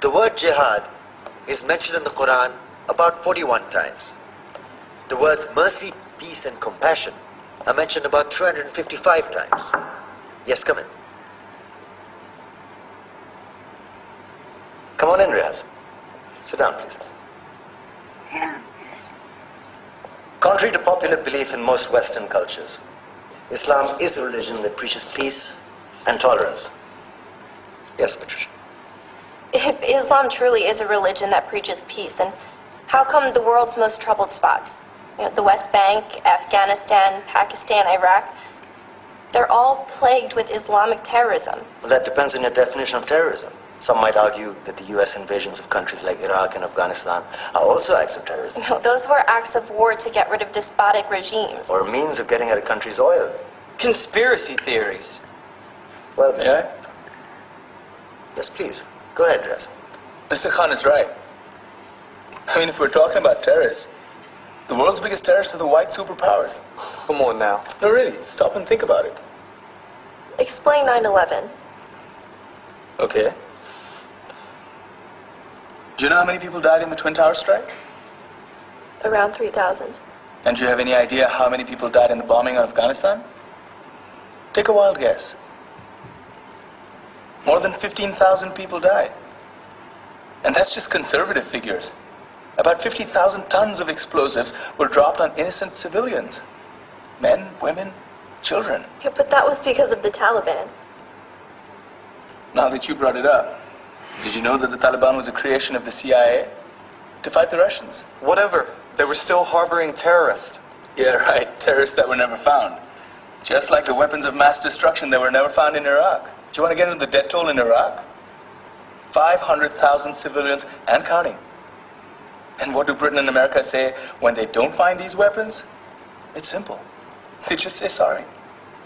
The word jihad is mentioned in the Quran about 41 times. The words mercy, peace, and compassion are mentioned about 355 times. Yes, come in. Come on in, Riaz. Sit down, please. Contrary to popular belief in most Western cultures, Islam is a religion that preaches peace and tolerance. Yes, Patricia. If Islam truly is a religion that preaches peace, then how come the world's most troubled spots, the West Bank, Afghanistan, Pakistan, Iraq, they're all plagued with Islamic terrorism? Well, that depends on your definition of terrorism. Some might argue that the U.S. invasions of countries like Iraq and Afghanistan are also acts of terrorism. No, those were acts of war to get rid of despotic regimes. Or a means of getting at a country's oil. Conspiracy theories. Well, May I? Yes, please. Go ahead, Riaz. Mr. Khan is right. I mean, if we're talking about terrorists, the world's biggest terrorists are the white superpowers. Come on now. No, really, stop and think about it. Explain 9/11. Okay. Do you know how many people died in the Twin Towers strike? Around 3,000. And do you have any idea how many people died in the bombing of Afghanistan? Take a wild guess. More than 15,000 people died. And that's just conservative figures. About 50,000 tons of explosives were dropped on innocent civilians. Men, women, children. Yeah, but that was because of the Taliban. Now that you brought it up, did you know that the Taliban was a creation of the CIA to fight the Russians? Whatever. They were still harboring terrorists. Yeah, right. Terrorists that were never found. Just like the weapons of mass destruction that were never found in Iraq. Do you want to get into the death toll in Iraq? 500,000 civilians and counting. And what do Britain and America say when they don't find these weapons? It's simple. They just say sorry.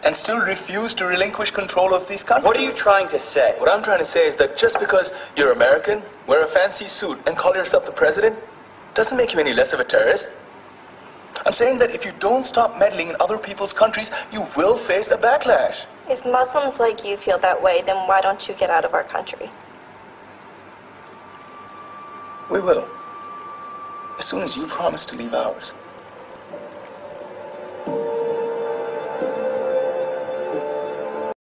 And still refuse to relinquish control of these countries. What are you trying to say? What I'm trying to say is that just because you're American, wear a fancy suit, and call yourself the president, doesn't make you any less of a terrorist. I'm saying that if you don't stop meddling in other people's countries, you will face a backlash. If Muslims like you feel that way, then why don't you get out of our country? We will. As soon as you promise to leave ours.